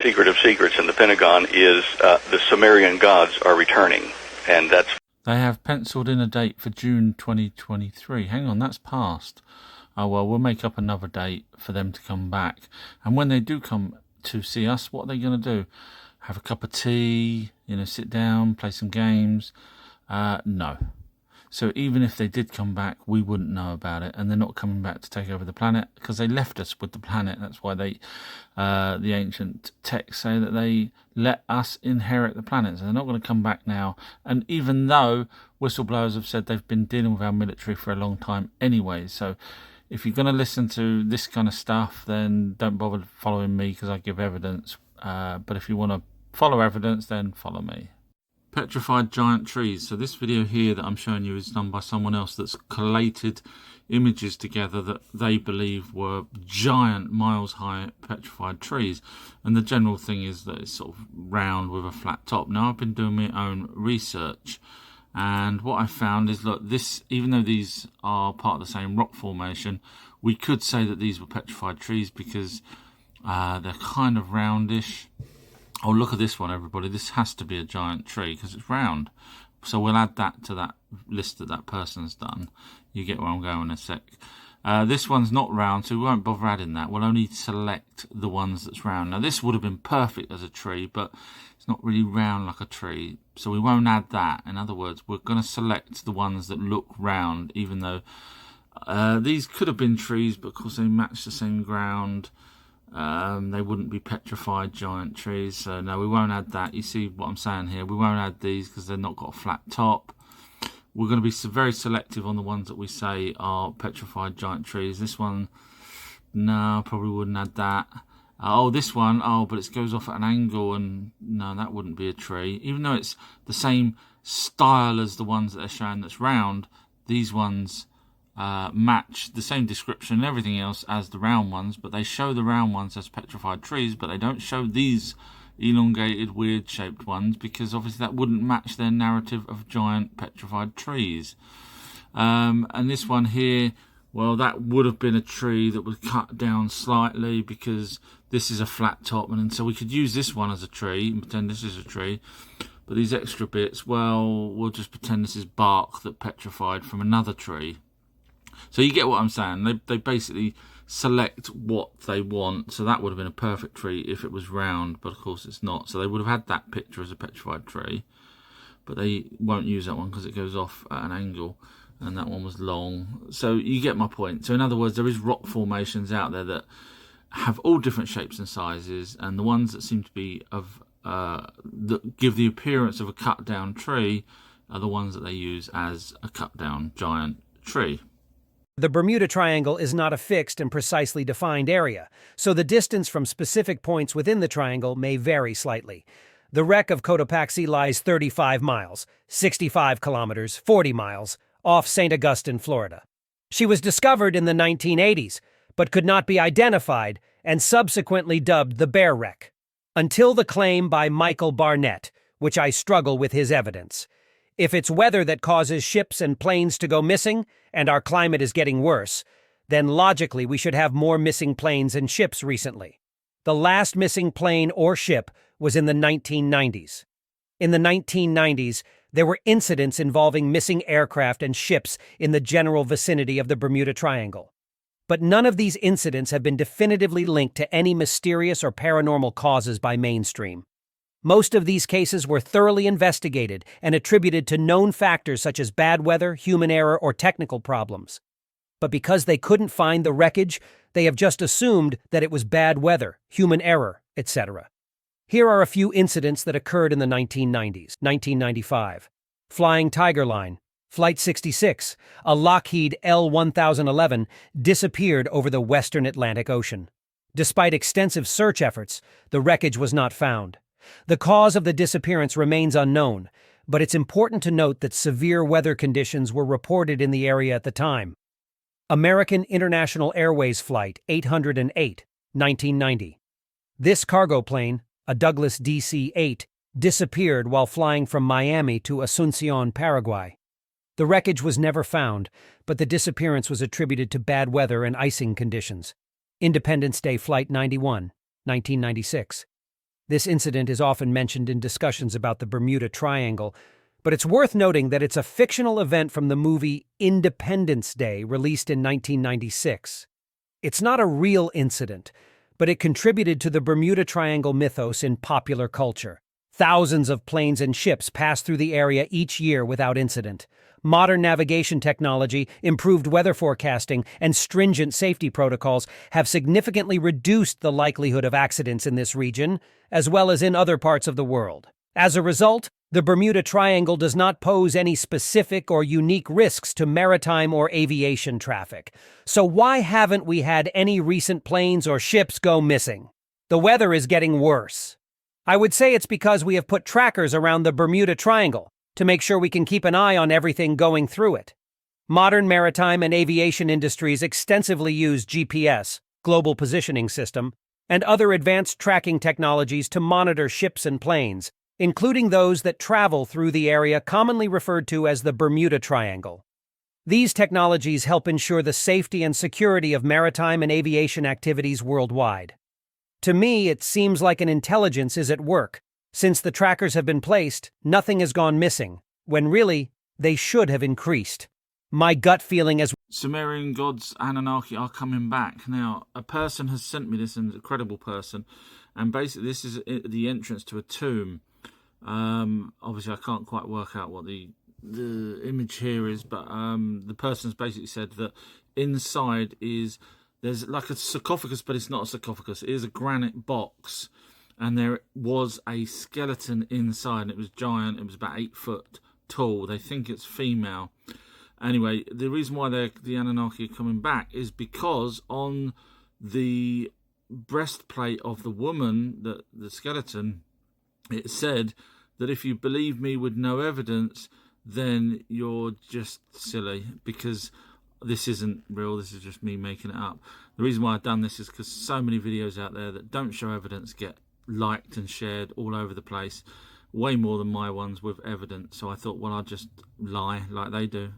Secret of secrets in the Pentagon is the Sumerian gods are returning, and that's... They have penciled in a date for June 2023. Hang on, that's passed. Oh well, we'll make up another date for them to come back. And when they do come to see us, what are they going to do? Have a cup of tea, sit down, play some games? No. So even if they did come back, we wouldn't know about it, and they're not coming back to take over the planet because they left us with the planet. That's why the ancient texts say that they let us inherit the planet. So they're not going to come back now. And even though whistleblowers have said they've been dealing with our military for a long time anyway, so if you're going to listen to this kind of stuff, then don't bother following me because I give evidence. But if you want to follow evidence, then follow me. Petrified giant trees. So this video here that I'm showing you is done by someone else that's collated images together that they believe were giant, miles high petrified trees. And the general thing is that it's sort of round with a flat top. Now I've been doing my own research, and what I found is, look, this, even though these are part of the same rock formation, we could say that these were petrified trees because they're kind of roundish. Oh, look at this one, everybody. This has to be a giant tree because it's round. So we'll add that to that list that person's done. You get where I'm going in a sec. This one's not round, so we won't bother adding that. We'll only select the ones that's round. Now, this would have been perfect as a tree, but it's not really round like a tree, so we won't add that. In other words, we're going to select the ones that look round, even though these could have been trees, but of course they match the same ground. They wouldn't be petrified giant trees, so no, we won't add that. You see what I'm saying here? We won't add these because they've not got a flat top. We're going to be very selective on the ones that we say are petrified giant trees. This one, no, probably wouldn't add that. Oh, this one, oh, but it goes off at an angle, and no, that wouldn't be a tree. Even though it's the same style as the ones that they're showing that's round, these ones match the same description and everything else as the round ones, but they show the round ones as petrified trees, but they don't show these elongated, weird shaped ones because obviously that wouldn't match their narrative of giant petrified trees. And this one here, well, that would have been a tree that was cut down slightly because this is a flat top, and so we could use this one as a tree and pretend this is a tree. But these extra bits, well, we'll just pretend this is bark that petrified from another tree. So you get what I'm saying. They basically select what they want. So that would have been a perfect tree if it was round, but of course it's not. So they would have had that picture as a petrified tree, but they won't use that one because it goes off at an angle, and that one was long. So you get my point. So in other words, there is rock formations out there that have all different shapes and sizes, and the ones that seem to be of that give the appearance of a cut down tree are the ones that they use as a cut down giant tree. The Bermuda Triangle is not a fixed and precisely defined area, so the distance from specific points within the triangle may vary slightly. The wreck of Cotopaxi lies 35 miles, 65 kilometers, 40 miles, off St. Augustine, Florida. She was discovered in the 1980s, but could not be identified and subsequently dubbed the Bear Wreck, until the claim by Michael Barnett, which I struggle with his evidence. If it's weather that causes ships and planes to go missing, and our climate is getting worse, then logically we should have more missing planes and ships recently. The last missing plane or ship was in the 1990s. In the 1990s, there were incidents involving missing aircraft and ships in the general vicinity of the Bermuda Triangle. But none of these incidents have been definitively linked to any mysterious or paranormal causes by mainstream. Most of these cases were thoroughly investigated and attributed to known factors such as bad weather, human error, or technical problems. But because they couldn't find the wreckage, they have just assumed that it was bad weather, human error, etc. Here are a few incidents that occurred in the 1990s. 1995. Flying Tiger Line. Flight 66, a Lockheed L-1011, disappeared over the western Atlantic Ocean. Despite extensive search efforts, the wreckage was not found. The cause of the disappearance remains unknown, but it's important to note that severe weather conditions were reported in the area at the time. American International Airways Flight 808, 1990. This cargo plane, a Douglas DC-8, disappeared while flying from Miami to Asunción, Paraguay. The wreckage was never found, but the disappearance was attributed to bad weather and icing conditions. Independence Day Flight 91, 1996. This incident is often mentioned in discussions about the Bermuda Triangle, but it's worth noting that it's a fictional event from the movie Independence Day, released in 1996. It's not a real incident, but it contributed to the Bermuda Triangle mythos in popular culture. Thousands of planes and ships pass through the area each year without incident. Modern navigation technology, improved weather forecasting, and stringent safety protocols have significantly reduced the likelihood of accidents in this region, as well as in other parts of the world. As a result, the Bermuda Triangle does not pose any specific or unique risks to maritime or aviation traffic. So why haven't we had any recent planes or ships go missing? The weather is getting worse. I would say it's because we have put trackers around the Bermuda Triangle to make sure we can keep an eye on everything going through it. Modern maritime and aviation industries extensively use GPS, Global Positioning System, and other advanced tracking technologies to monitor ships and planes, including those that travel through the area commonly referred to as the Bermuda Triangle. These technologies help ensure the safety and security of maritime and aviation activities worldwide. To me, it seems like an intelligence is at work. Since the trackers have been placed, nothing has gone missing, when really, they should have increased. My gut feeling as Sumerian gods, Anunnaki, are coming back. Now, a person has sent me this, an incredible person, and basically this is the entrance to a tomb. Obviously, I can't quite work out what the image here is, but the person's basically said that inside there's like a sarcophagus, but it's not a sarcophagus. It is a granite box, and there was a skeleton inside, and it was giant. It was about 8 foot tall. They think it's female. Anyway, the reason why the Anunnaki are coming back is because on the breastplate of the woman, the skeleton, it said that if you believe me with no evidence, then you're just silly, because this isn't real, this is just me making it up. The reason why I've done this is because so many videos out there that don't show evidence get liked and shared all over the place, way more than my ones with evidence. So I thought, well, I'll just lie like they do.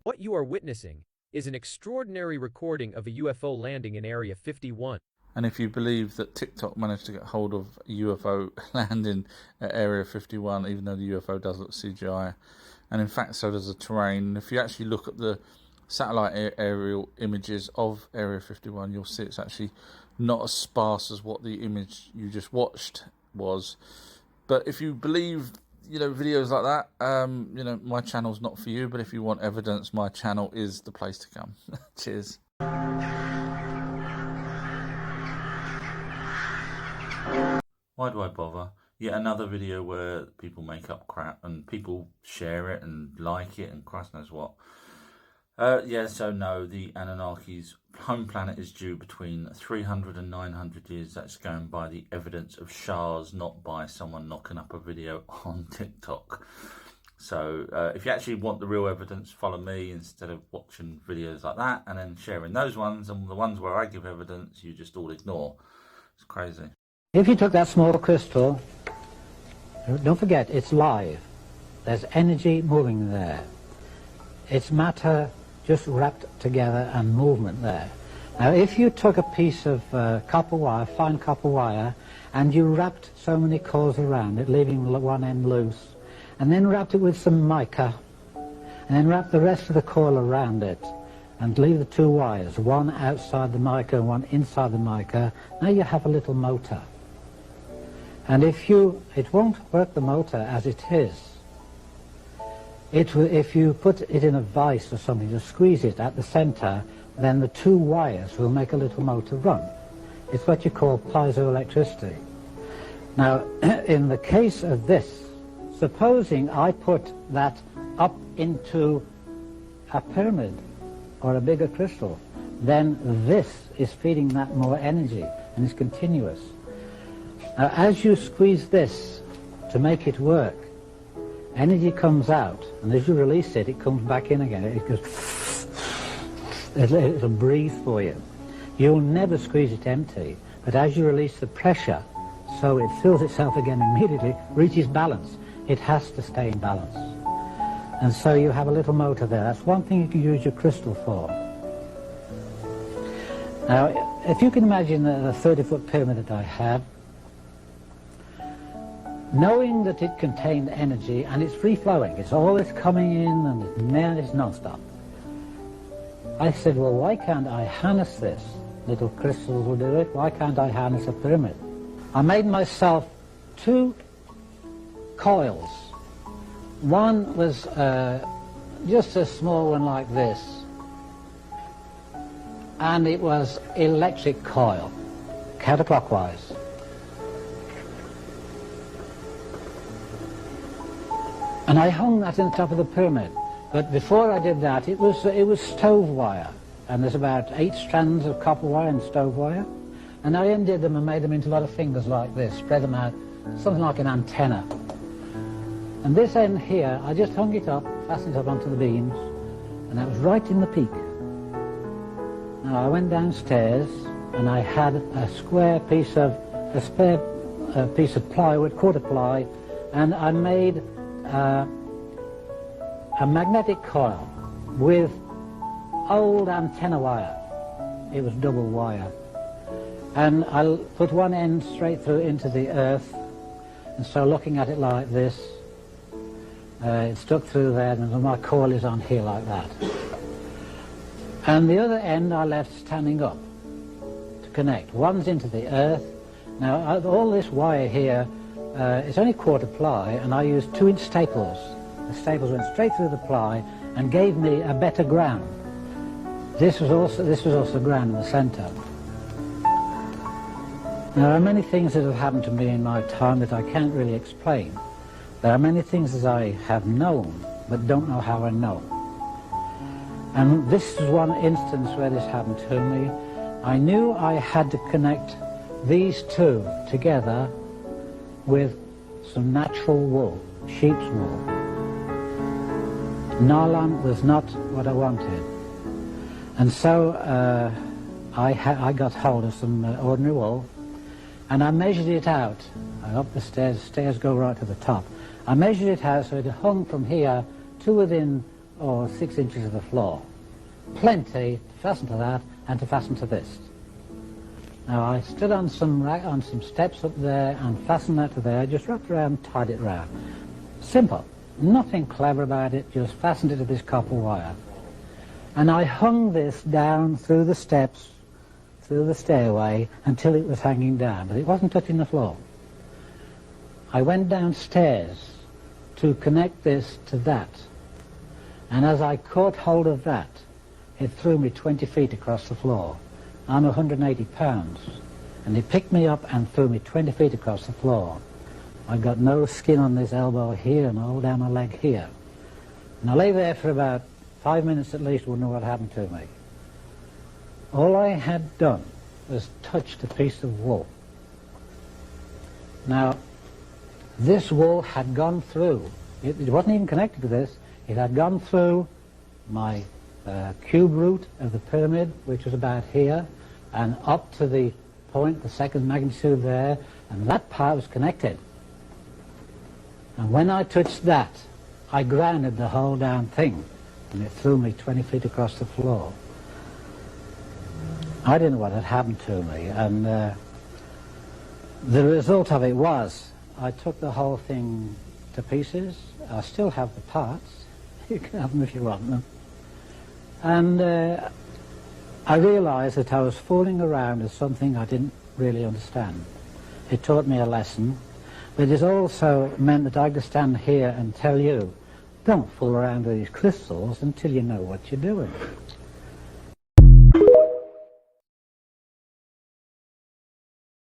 What you are witnessing is an extraordinary recording of a UFO landing in Area 51. And if you believe that TikTok managed to get hold of a UFO landing at Area 51, even though the UFO does look CGI, and in fact so does the terrain, if you actually look at the satellite aerial images of Area 51, you'll see it's actually not as sparse as what the image you just watched was. But if you believe, videos like that, my channel's not for you, but if you want evidence, my channel is the place to come. Cheers. Why do I bother? Yet another video where people make up crap and people share it and like it and Christ knows what. So no, the Anunnaki's home planet is due between 300 and 900 years. That's going by the evidence of Shahs, not by someone knocking up a video on TikTok. So if you actually want the real evidence, follow me instead of watching videos like that and then sharing those ones, and the ones where I give evidence you just all ignore. It's crazy. If you took that small crystal, don't forget, it's live. There's energy moving there. It's matter just wrapped together and movement there. Now, if you took a piece of copper wire, fine copper wire, and you wrapped so many coils around it, leaving one end loose, and then wrapped it with some mica, and then wrapped the rest of the coil around it, and leave the 2 wires, one outside the mica and one inside the mica, now you have a little motor. And it won't work the motor as it is. If you put it in a vise or something to squeeze it at the center, then the 2 wires will make a little motor run. It's what you call piezoelectricity. Now, in the case of this, supposing I put that up into a pyramid or a bigger crystal, then this is feeding that more energy and is continuous. Now, as you squeeze this to make it work, energy comes out, and as you release it, it comes back in again. It goes, it'll breathe for you. You'll never squeeze it empty, but as you release the pressure, so it fills itself again immediately, reaches balance. It has to stay in balance. And so you have a little motor there. That's one thing you can use your crystal for. Now, if you can imagine the 30-foot pyramid that I have, knowing that it contained energy and it's free-flowing, it's always coming in and it's non-stop. I said, well, why can't I harness this? Little crystals will do it. Why can't I harness a pyramid? I made myself 2 coils. One was just a small one like this, and it was electric coil, counterclockwise. And I hung that in the top of the pyramid. But before I did that, it was stove wire, and there's about 8 strands of copper wire and stove wire, and I undid them and made them into a lot of fingers like this, spread them out, something like an antenna. And this end here, I just hung it up, fastened it up onto the beams, and that was right in the peak. Now I went downstairs, and I had a spare piece of plywood, quarter ply, and I made a magnetic coil with old antenna wire. It was double wire. And I put one end straight through into the earth, and so looking at it like this, it stuck through there, and my coil is on here like that. And the other end I left standing up to connect. One's into the earth. Now all this wire here, it's only quarter ply, and I used 2-inch staples. The staples went straight through the ply and gave me a better ground. This was also ground in the centre. There are many things that have happened to me in my time that I can't really explain. There are many things that I have known, but don't know how I know. And this is one instance where this happened to me. I knew I had to connect these 2 together with some natural wool, sheep's wool. Nylon was not what I wanted. And so I got hold of some ordinary wool, and I measured it out. Up the stairs go right to the top. I measured it out so it hung from here to within 6 inches of the floor. Plenty to fasten to that and to fasten to this. Now I stood on some steps up there and fastened that to there, just wrapped around, tied it round. Simple. Nothing clever about it, just fastened it to this copper wire. And I hung this down through the steps, through the stairway, until it was hanging down, but it wasn't touching the floor. I went downstairs to connect this to that, and as I caught hold of that, it threw me 20 feet across the floor. I'm 180 pounds, and it picked me up and threw me 20 feet across the floor. I've got no skin on this elbow here and all down my leg here. And I lay there for about 5 minutes at least, wouldn't know what happened to me. All I had done was touched a piece of wool. Now, this wool had gone through, it wasn't even connected to this, it had gone through my cube root of the pyramid, which was about here, and up to the point, the second magnitude there, and that part was connected. And when I touched that, I grounded the whole damn thing, and it threw me 20 feet across the floor. I didn't know what had happened to me, and the result of it was I took the whole thing to pieces. I still have the parts. You can have them if you want them. And I realized that I was fooling around with something I didn't really understand. It taught me a lesson, but it also meant that I could stand here and tell you, don't fool around with these crystals until you know what you're doing.